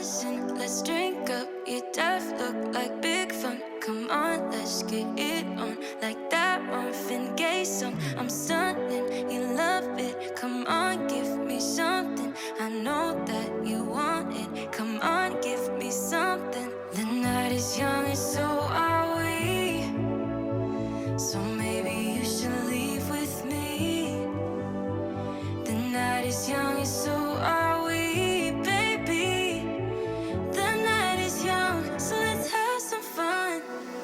listen, let's drink up. Your death look like big fun. Come on, let's get it on. Like that Marvin Gaye song. I'm stunning, you love it. Come on, give me something. I know that you want it. Come on, give me something. The night is young and so are we. So maybe you should leave with me. The night is young and so are we, baby. The night is young, so let's have some fun.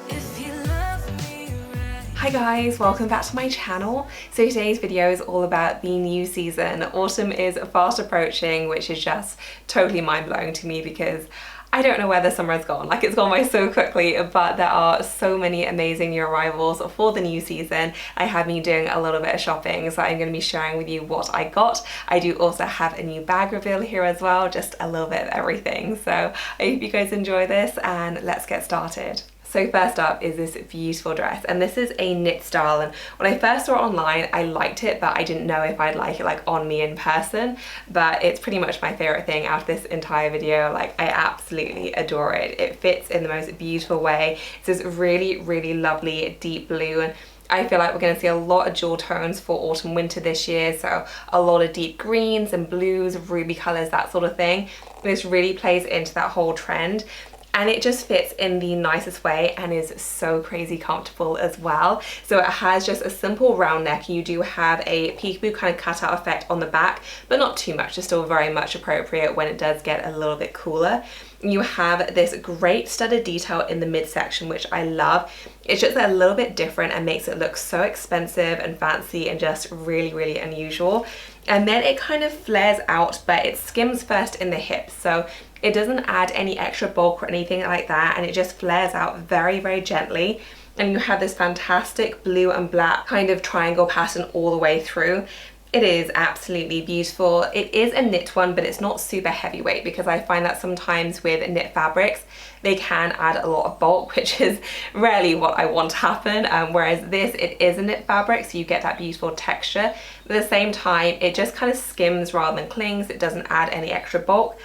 If you love me right. Hi guys, welcome back to my channel. So today's video is all about the new season. Autumn is fast approaching, which is just totally mind-blowing to me because I don't know where the summer has gone. Like, it's gone by so quickly, but there are so many amazing new arrivals for the new season. I have been doing a little bit of shopping, so I'm going to be sharing with you what I got. I do also have a new bag reveal here as well, just a little bit of everything. So I hope you guys enjoy this and let's get started. So first up is this beautiful dress, and this is a knit style, and when I first saw it online I liked it, but I didn't know if I'd like it like on me in person. But it's pretty much my favorite thing out of this entire video. Like, I absolutely adore it. It fits in the most beautiful way. It's this really lovely deep blue, and I feel like we're going to see a lot of jewel tones for autumn winter this year, so a lot of deep greens and blues, ruby colours, that sort of thing. This really plays into that whole trend. And it just fits in the nicest way and is so crazy comfortable as well. So it has just a simple round neck. You do have a peekaboo kind of cutout effect on the back, but not too much. It's still very much appropriate when it does get a little bit cooler. You have this great studded detail in the midsection, which I love. It's just a little bit different and makes it look so expensive and fancy and just really unusual. And then it kind of flares out, but it skims first in the hips. So it doesn't add any extra bulk or anything like that, and it just flares out very gently. And you have this fantastic blue and black kind of triangle pattern all the way through. It is absolutely beautiful. It is a knit one, but it's not super heavyweight, because I find that sometimes with knit fabrics they can add a lot of bulk, which is rarely what I want to happen. Whereas this, it is a knit fabric, so you get that beautiful texture, but at the same time it just kind of skims rather than clings. It doesn't add any extra bulk.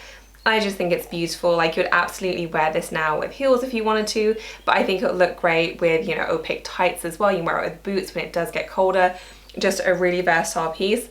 I just think it's beautiful. Like, you would absolutely wear this now with heels if you wanted to, but I think it would look great with, you know, opaque tights as well. You can wear it with boots when it does get colder. Just a really versatile piece.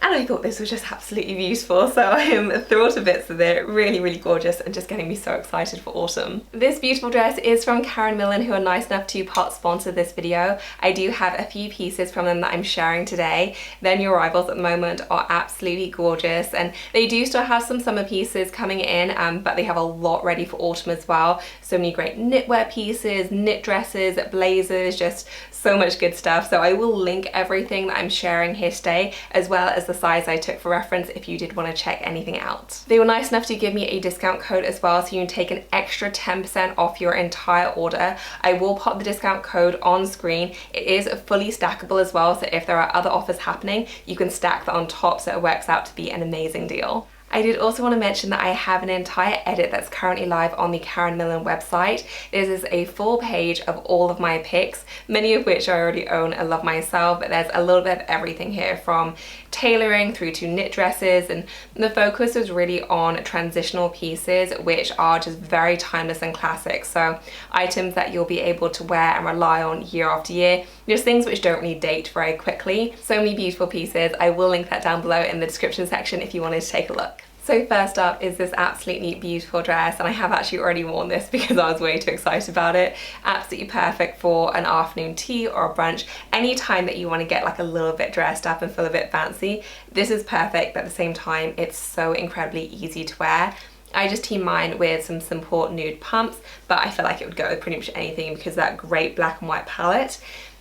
And I thought this was just absolutely beautiful, so I am thrilled to bits with it. Really gorgeous, and just getting me so excited for autumn. This beautiful dress is from Karen Millen, who are nice enough to part sponsor this video. I do have a few pieces from them that I'm sharing today. Their new arrivals at the moment are absolutely gorgeous, and they do still have some summer pieces coming in, but they have a lot ready for autumn as well. So many great knitwear pieces, knit dresses, blazers, just so much good stuff. So I will link everything that I'm sharing here today, as well as the size I took for reference if you did want to check anything out. They were nice enough to give me a discount code as well, so you can take an extra 10% off your entire order. I will pop the discount code on screen. It is fully stackable as well, so if there are other offers happening, you can stack that on top, so it works out to be an amazing deal. I did also want to mention that I have an entire edit that's currently live on the Karen Millen website. This is a full page of all of my picks, many of which I already own and love myself, but there's a little bit of everything here, from tailoring through to knit dresses, and the focus is really on transitional pieces which are just very timeless and classic. So items that you'll be able to wear and rely on year after year, just things which don't really date very quickly. So many beautiful pieces. I will link that down below in the description section if you wanted to take a look. So first up is this absolutely beautiful dress, and I have actually already worn this because I was way too excited about it. Absolutely perfect for an afternoon tea or a brunch. Any time that you want to get like a little bit dressed up and feel a bit fancy, this is perfect, but at the same time it's so incredibly easy to wear. I just teamed mine with some simple nude pumps, but I feel like it would go with pretty much anything because of that great black and white palette.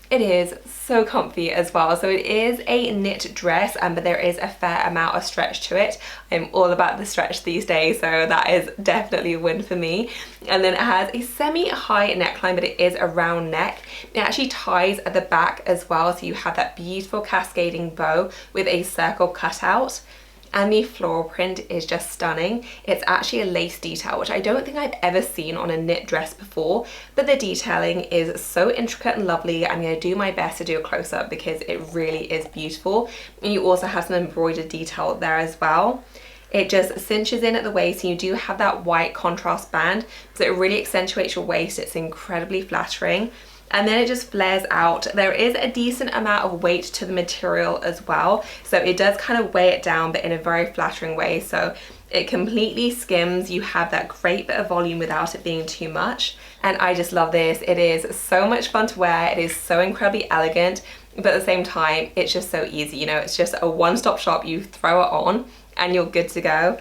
It is so comfy as well. So it is a knit dress, but there is a fair amount of stretch to it. I'm all about the stretch these days, so that is definitely a win for me. And then it has a semi-high neckline, but it is a round neck. It actually ties at the back as well, so you have that beautiful cascading bow with a circle cutout. And the floral print is just stunning. It's actually a lace detail, which I don't think I've ever seen on a knit dress before, but the detailing is so intricate and lovely. I'm going to do my best to do a close-up because it really is beautiful. And you also have some embroidered detail there as well. It just cinches in at the waist and you do have that white contrast band, so it really accentuates your waist. It's incredibly flattering. And then it just flares out. There is a decent amount of weight to the material as well, so it does kind of weigh it down, but in a very flattering way. So it completely skims. You have that great bit of volume without it being too much. And I just love this. It is so much fun to wear. It is so incredibly elegant, but at the same time, it's just so easy. You know, it's just a one-stop shop. You throw it on and you're good to go.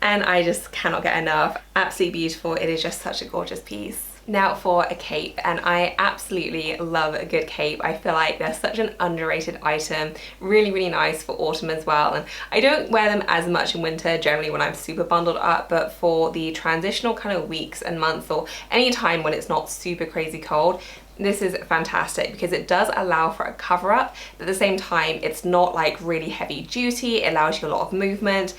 And I just cannot get enough. Absolutely beautiful. It is just such a gorgeous piece. Now for a cape, and I absolutely love a good cape. I feel like they're such an underrated item, really nice for autumn as well. And I don't wear them as much in winter, generally when I'm super bundled up, but for the transitional kind of weeks and months, or any time when it's not super crazy cold, this is fantastic because it does allow for a cover up, but at the same time it's not like really heavy duty. It allows you a lot of movement.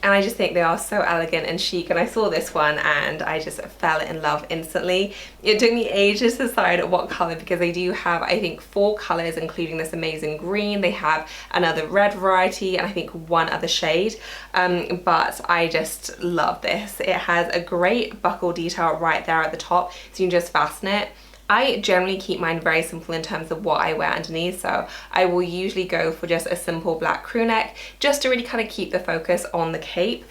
And I just think they are so elegant and chic, and I saw this one and I just fell in love instantly. It took me ages to decide what colour because they do have, I think, 4 colours including this amazing green. They have another red variety and I think one other shade, but I just love this. It has a great buckle detail right there at the top, so you can just fasten it. I generally keep mine very simple in terms of what I wear underneath, so I will usually go for just a simple black crew neck just to really kind of keep the focus on the cape.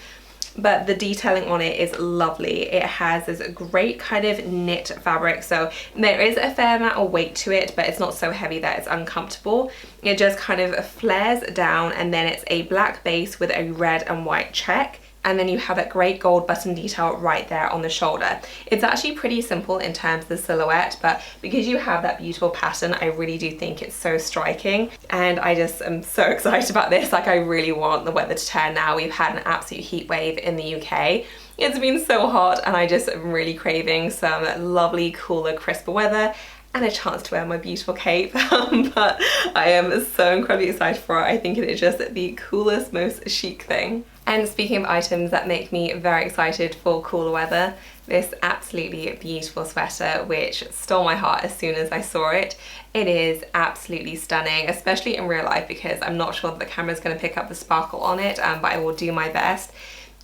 But the detailing on it is lovely. It has this great kind of knit fabric, so there is a fair amount of weight to it, but it's not so heavy that it's uncomfortable. It just kind of flares down, and then it's a black base with a red and white check. And then you have that great gold button detail right there on the shoulder. It's actually pretty simple in terms of the silhouette, but because you have that beautiful pattern, I really do think it's so striking. And I just am so excited about this. Like, I really want the weather to turn now. We've had an absolute heat wave in the UK. It's been so hot and I just am really craving some lovely, cooler, crisper weather and a chance to wear my beautiful cape. But I am so incredibly excited for it. I think it is just the coolest, most chic thing. And speaking of items that make me very excited for cooler weather, this absolutely beautiful sweater, which stole my heart as soon as I saw it. It is absolutely stunning, especially in real life, because I'm not sure that the camera's going to pick up the sparkle on it, but I will do my best.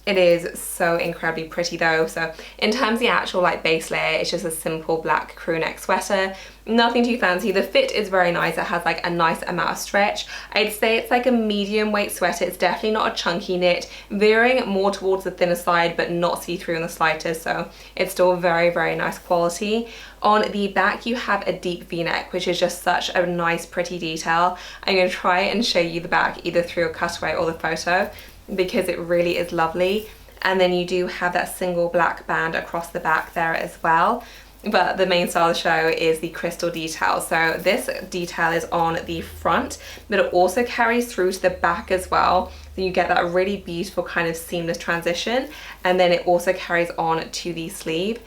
It is so incredibly pretty though. So in terms of the actual like base layer, it's just a simple black crew neck sweater. Nothing too fancy. The fit is very nice. It has like a nice amount of stretch. I'd say it's like a medium weight sweater. It's definitely not a chunky knit, veering more towards the thinner side, but not see-through in the slightest. So it's still very nice quality. On the back, you have a deep V-neck, which is just such a nice, pretty detail. I'm going to try and show you the back either through a cutaway or the photo, because it really is lovely. And then you do have that single black band across the back there as well. But the main star of the show is the crystal detail. So this detail is on the front, but it also carries through to the back as well. So you get that really beautiful kind of seamless transition. And then it also carries on to the sleeve.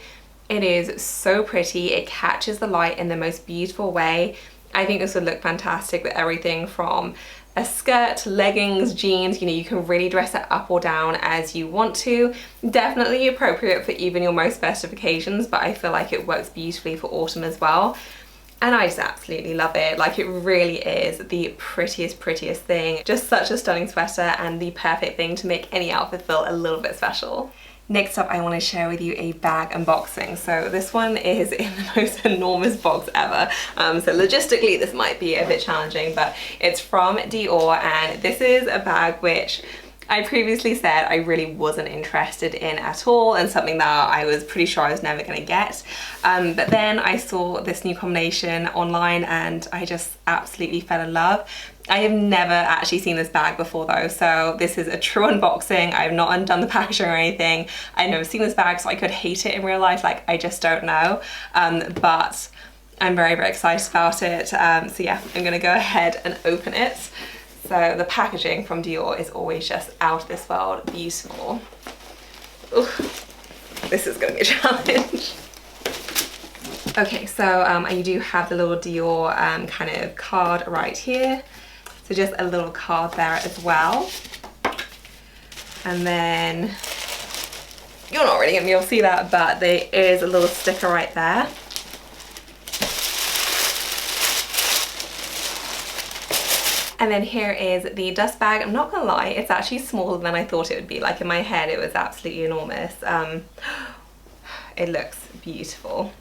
It is so pretty. It catches the light in the most beautiful way. I think this would look fantastic with everything from a skirt, leggings, jeans. You know, you can really dress it up or down as you want to. Definitely appropriate for even your most festive occasions, but I feel like it works beautifully for autumn as well. And I just absolutely love it. Like, it really is the prettiest thing. Just such a stunning sweater and the perfect thing to make any outfit feel a little bit special. Next up, I want to share with you a bag unboxing. So this one is in the most enormous box ever. So logistically, this might be a bit challenging, but it's from Dior, and this is a bag which I previously said I really wasn't interested in at all, and something that I was pretty sure I was never going to get. But then I saw this new combination online and I just absolutely fell in love. I have never actually seen this bag before though, so this is a true unboxing. I have not undone the packaging or anything. I've never seen this bag, so I could hate it in real life, like I just don't know. But I'm very excited about it. So yeah, I'm gonna go ahead and open it. So the packaging from Dior is always just out of this world beautiful. Ooh, this is gonna be a challenge. Okay, so you do have the little Dior kind of card right here. So just a little card there as well. And then, you're not really gonna be able to see that, but there is a little sticker right there. And then here is the dust bag. I'm not gonna lie, it's actually smaller than I thought it would be. Like in my head it was absolutely enormous. It looks beautiful.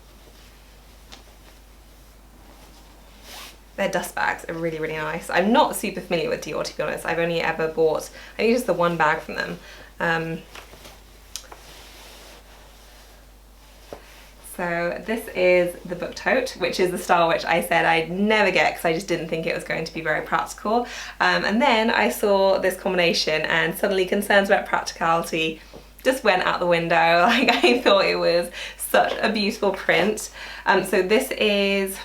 Their dust bags are really, really nice. I'm not super familiar with Dior, to be honest. I've only ever bought, I think, just the one bag from them. So this is the book tote, which is the style which I said I'd never get because I just didn't think it was going to be very practical. And then I saw this combination and suddenly concerns about practicality just went out the window. Like, I thought it was such a beautiful print. So this is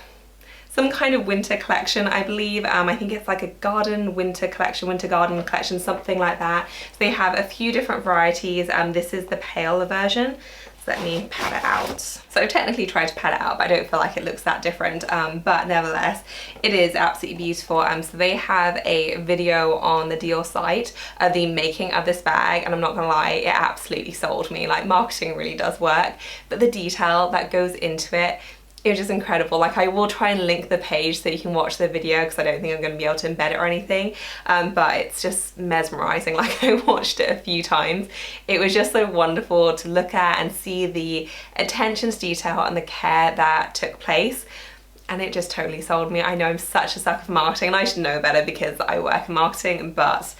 some kind of winter collection, I believe. I think it's like a garden winter collection, winter garden collection, something like that. So they have a few different varieties. This is the pale version. So let me pat it out. So I've technically tried to pat it out, but I don't feel like it looks that different. But nevertheless, it is absolutely beautiful. So they have a video on the Dior site of the making of this bag, and I'm not gonna lie, it absolutely sold me. Like, marketing really does work, but the detail that goes into it, it was just incredible. Like, I will try and link the page so you can watch the video because I don't think I'm going to be able to embed it or anything, but it's just mesmerizing. Like, I watched it a few times. It was just so wonderful to look at and see the attention to detail and the care that took place, and it just totally sold me. I know I'm such a sucker for marketing, and I should know better because I work in marketing, but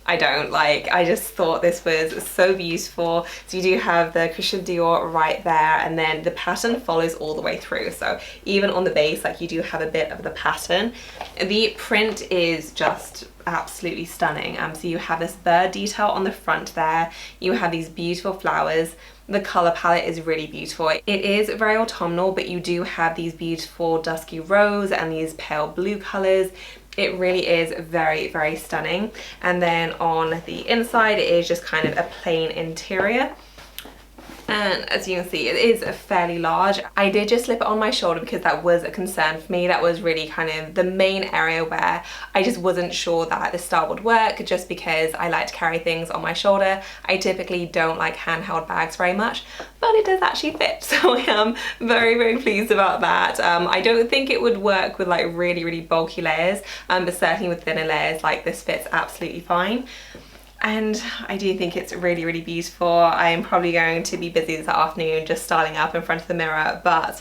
I don't. Like, I just thought this was so beautiful. So you do have the Christian Dior right there, and then the pattern follows all the way through. So even on the base, like, you do have a bit of the pattern. The print is just absolutely stunning. So you have this bird detail on the front there. You have these beautiful flowers. The color palette is really beautiful. It is very autumnal, but you do have these beautiful dusky rose and these pale blue colors. It really is very, very stunning. And then on the inside, it is just kind of a plain interior. And as you can see, it is fairly large. I did just slip it on my shoulder because that was a concern for me. That was really kind of the main area where I just wasn't sure that this style would work, just because I like to carry things on my shoulder. I typically don't like handheld bags very much, but it does actually fit. So I am very, very pleased about that. I don't think it would work with like really, really bulky layers, but certainly with thinner layers, like, this fits absolutely fine. And I do think it's really, really beautiful. I am probably going to be busy this afternoon just styling up in front of the mirror, but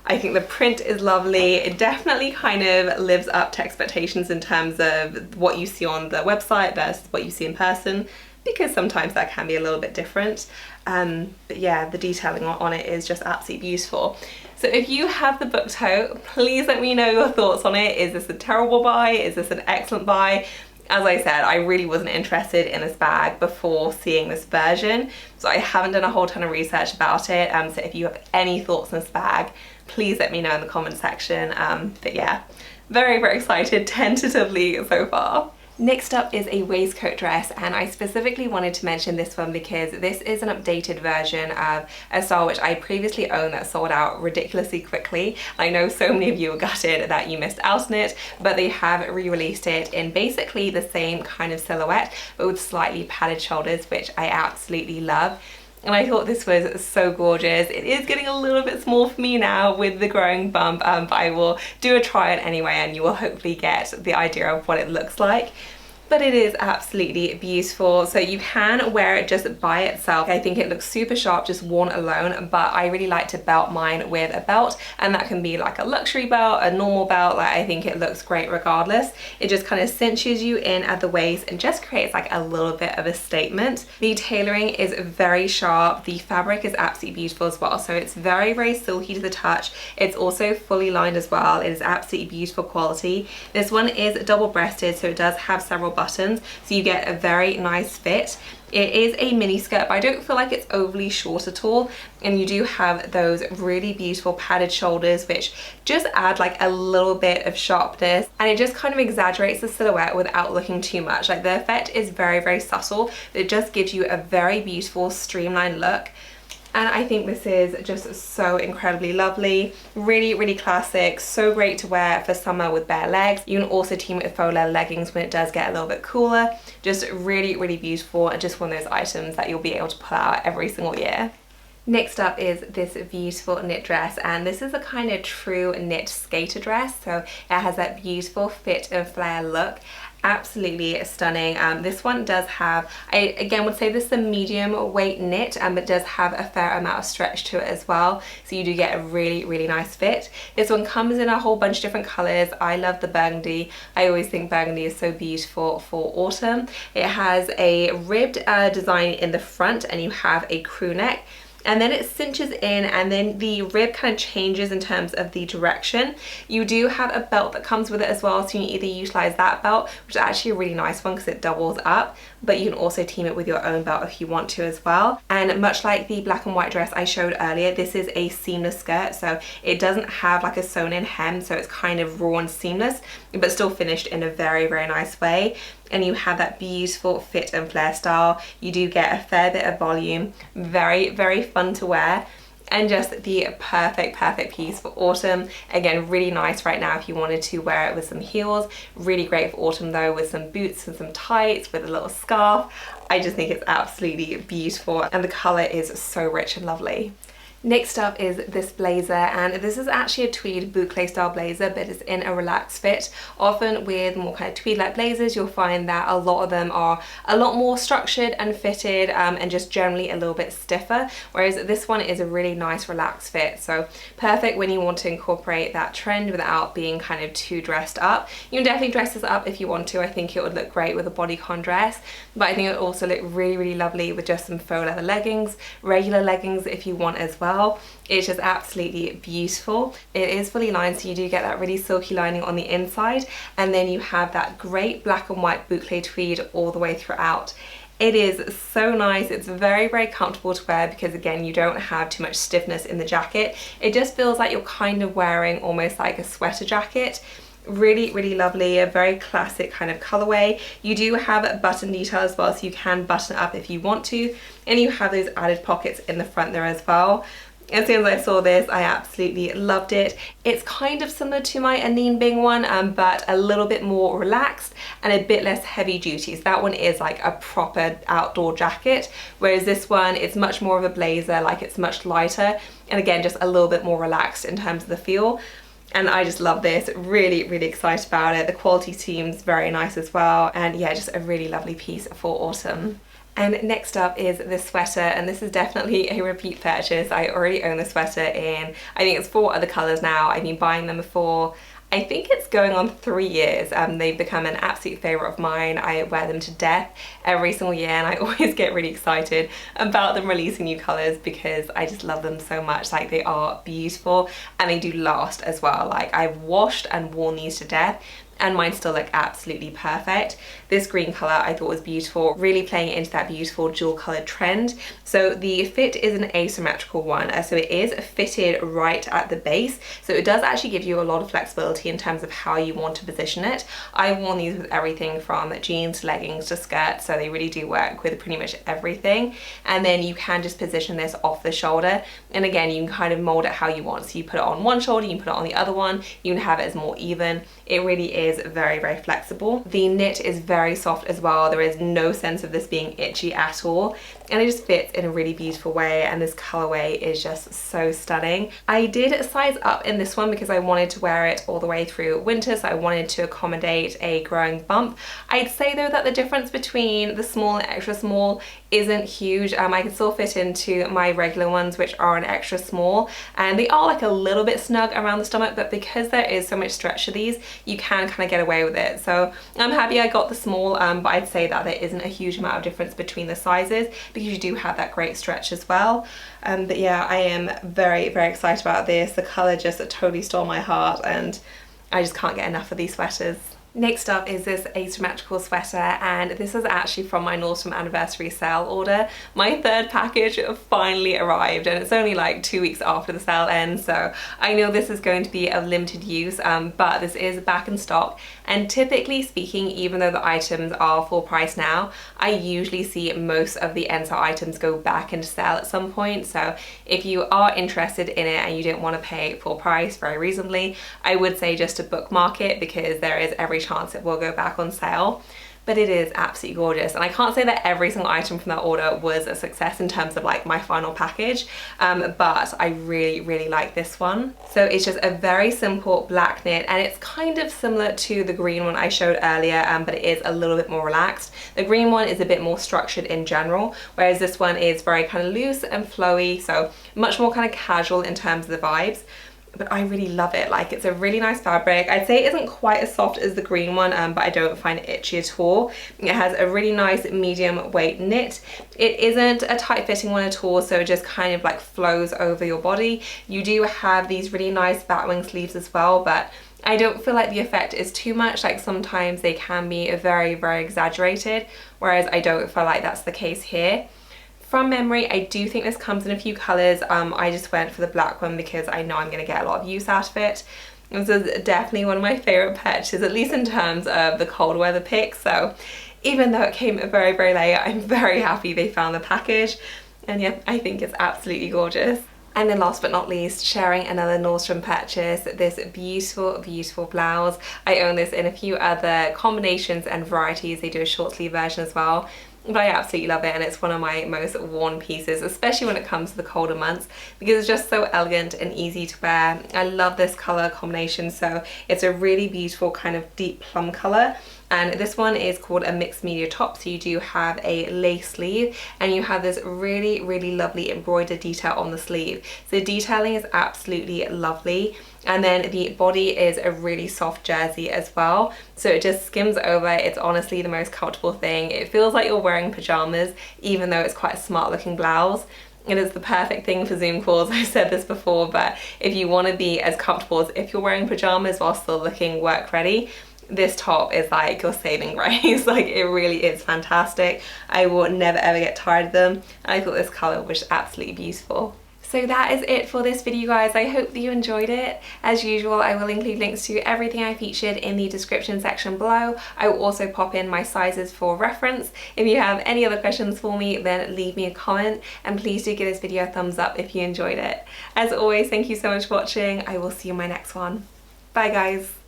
I think the print is lovely. It definitely kind of lives up to expectations in terms of what you see on the website versus what you see in person, because sometimes that can be a little bit different. But yeah, the detailing on it is just absolutely beautiful. So if you have the book tote, please let me know your thoughts on it. Is this a terrible buy? Is this an excellent buy? As I said, I really wasn't interested in this bag before seeing this version, so I haven't done a whole ton of research about it. So if you have any thoughts on this bag, please let me know in the comment section. But yeah, very, very excited tentatively so far. Next up is a waistcoat dress, and I specifically wanted to mention this one because this is an updated version of a style which I previously owned that sold out ridiculously quickly. I know so many of you were gutted that you missed out on it, but they have re-released it in basically the same kind of silhouette, but with slightly padded shoulders, which I absolutely love. And I thought this was so gorgeous. It is getting a little bit small for me now with the growing bump, but I will do a try on anyway, and you will hopefully get the idea of what it looks like. But it is absolutely beautiful. So you can wear it just by itself. I think it looks super sharp just worn alone, but I really like to belt mine with a belt, and that can be like a luxury belt, a normal belt. Like, I think it looks great regardless. It just kind of cinches you in at the waist and just creates like a little bit of a statement. The tailoring is very sharp. The fabric is absolutely beautiful as well. So it's very, very silky to the touch. It's also fully lined as well. It is absolutely beautiful quality. This one is double breasted, so it does have several buttons, so you get a very nice fit. It is a mini skirt, but I don't feel like it's overly short at all, and you do have those really beautiful padded shoulders which just add like a little bit of sharpness, and it just kind of exaggerates the silhouette without looking too much. Like, the effect is very, very subtle, but it just gives you a very beautiful streamlined look. And I think this is just so incredibly lovely, really, really classic, so great to wear for summer with bare legs. You can also team it with faux leather leggings when it does get a little bit cooler. Just really, really beautiful, and just one of those items that you'll be able to pull out every single year. Next up is this beautiful knit dress, and this is a kind of true knit skater dress, so it has that beautiful fit and flare look. Absolutely stunning. This one does have, I again would say this is a medium weight knit, but does have a fair amount of stretch to it as well, so you do get a really nice fit. This one comes in a whole bunch of different colors. I love the burgundy. I always think burgundy is so beautiful for autumn. It has a ribbed design in the front, and you have a crew neck, and then it cinches in, and then the rib kind of changes in terms of the direction. You do have a belt that comes with it as well, so you can either utilize that belt, which is actually a really nice one because it doubles up, but you can also team it with your own belt if you want to as well. And much like the black and white dress I showed earlier, this is a seamless skirt, so it doesn't have like a sewn in hem, so it's kind of raw and seamless, but still finished in a very nice way. And you have that beautiful fit and flare style. You do get a fair bit of volume, very fun to wear, and just the perfect piece for autumn. Again, really nice right now if you wanted to wear it with some heels. Really great for autumn though, with some boots and some tights with a little scarf. I just think it's absolutely beautiful, and the color is so rich and lovely. Next up is this blazer, and this is actually a tweed boucle style blazer, but it's in a relaxed fit. Often with more kind of tweed like blazers, you'll find that a lot of them are a lot more structured and fitted, and just generally a little bit stiffer, whereas this one is a really nice relaxed fit. So perfect when you want to incorporate that trend without being kind of too dressed up. You can definitely dress this up if you want to. I think it would look great with a bodycon dress, but I think it would also look really lovely with just some faux leather leggings, regular leggings if you want as well. It's just absolutely beautiful. It is fully lined, so you do get that really silky lining on the inside, and then you have that great black and white boucle tweed all the way throughout. It is so nice. It's very comfortable to wear because again, you don't have too much stiffness in the jacket. It just feels like you're kind of wearing almost like a sweater jacket. Really lovely, a very classic kind of colorway. You do have a button detail as well, so you can button it up if you want to, and you have those added pockets in the front there as well. As soon as I saw this, I absolutely loved it. It's kind of similar to my Anine Bing one, but a little bit more relaxed and a bit less heavy duty. So that one is like a proper outdoor jacket, whereas this one, it's much more of a blazer, like it's much lighter, and again, just a little bit more relaxed in terms of the feel. And I just love this, really excited about it. The quality seems very nice as well, and yeah, just a really lovely piece for autumn. And next up is this sweater, and this is definitely a repeat purchase. I already own the sweater in, I think it's 4 other colors now. I've been buying them for, I think it's going on 3 years. They've become an absolute favorite of mine. I wear them to death every single year, and I always get really excited about them releasing new colors because I just love them so much. Like, they are beautiful and they do last as well. Like, I've washed and worn these to death, and mine still look absolutely perfect. This green color I thought was beautiful, really playing into that beautiful dual colored trend. So the fit is an asymmetrical one, so it is fitted right at the base, so it does actually give you a lot of flexibility in terms of how you want to position it. I've worn these with everything from jeans to leggings to skirts, so they really do work with pretty much everything. And then you can just position this off the shoulder, and again, you can kind of mold it how you want. So you put it on one shoulder, you can put it on the other one, you can have it as more even. It really is very flexible. The knit is very soft as well. There is no sense of this being itchy at all, and it just fits in a really beautiful way, and this colorway is just so stunning. I did size up in this one because I wanted to wear it all the way through winter, so I wanted to accommodate a growing bump. I'd say though that the difference between the small and extra small isn't huge. I can still fit into my regular ones, which are an extra small, and they are like a little bit snug around the stomach, but because there is so much stretch to these, you can kind of get away with it. So I'm happy I got the small, but I'd say that there isn't a huge amount of difference between the sizes because you do have that great stretch as well. But yeah, I am very excited about this. The color just totally stole my heart, and I just can't get enough of these sweaters. Next up is this asymmetrical sweater, and this is actually from my autumn anniversary sale order. My 3rd package finally arrived, and it's only like 2 weeks after the sale ends, so I know this is going to be of limited use, but this is back in stock. And typically speaking, even though the items are full price now, I usually see most of the end sale items go back into sale at some point. So if you are interested in it and you don't want to pay full price very reasonably, I would say just to bookmark it because there is every chance it will go back on sale. but it is absolutely gorgeous. And I can't say that every single item from that order was a success in terms of like my final package, but I really like this one. So it's just a very simple black knit, and it's kind of similar to the green one I showed earlier, but it is a little bit more relaxed. The green one is a bit more structured in general, whereas this one is very kind of loose and flowy, so much more kind of casual in terms of the vibes. But I really love it. Like, it's a really nice fabric. I'd say it isn't quite as soft as the green one, but I don't find it itchy at all. It has a really nice medium weight knit. It isn't a tight fitting one at all, so it just kind of like flows over your body. You do have these really nice batwing sleeves as well, but I don't feel like the effect is too much. Like, sometimes they can be very exaggerated, whereas I don't feel like that's the case here. From memory, I do think this comes in a few colours. I just went for the black one because I know I'm going to get a lot of use out of it. This is definitely one of my favourite purchases, at least in terms of the cold weather pick. So even though it came very late, I'm very happy they found the package. And yeah, I think it's absolutely gorgeous. And then last but not least, sharing another Nordstrom purchase, this beautiful blouse. I own this in a few other combinations and varieties. They do a short sleeve version as well. But I absolutely love it, and it's one of my most worn pieces, especially when it comes to the colder months, because it's just so elegant and easy to wear. I love this colour combination, so it's a really beautiful kind of deep plum colour. And this one is called a mixed media top, so you do have a lace sleeve, and you have this really lovely embroidered detail on the sleeve. So the detailing is absolutely lovely. And then the body is a really soft jersey as well, so it just skims over. It's honestly the most comfortable thing. It feels like you're wearing pajamas, even though it's quite a smart looking blouse. It is the perfect thing for Zoom calls. I've said this before, but if you want to be as comfortable as if you're wearing pajamas while still looking work ready, this top is like your saving grace. Like, it really is fantastic. I will never ever get tired of them. I thought this colour was absolutely beautiful. So that is it for this video, guys. I hope that you enjoyed it. As usual, I will include links to everything I featured in the description section below. I will also pop in my sizes for reference. If you have any other questions for me, then leave me a comment, and please do give this video a thumbs up if you enjoyed it. As always, thank you so much for watching. I will see you in my next one. Bye, guys.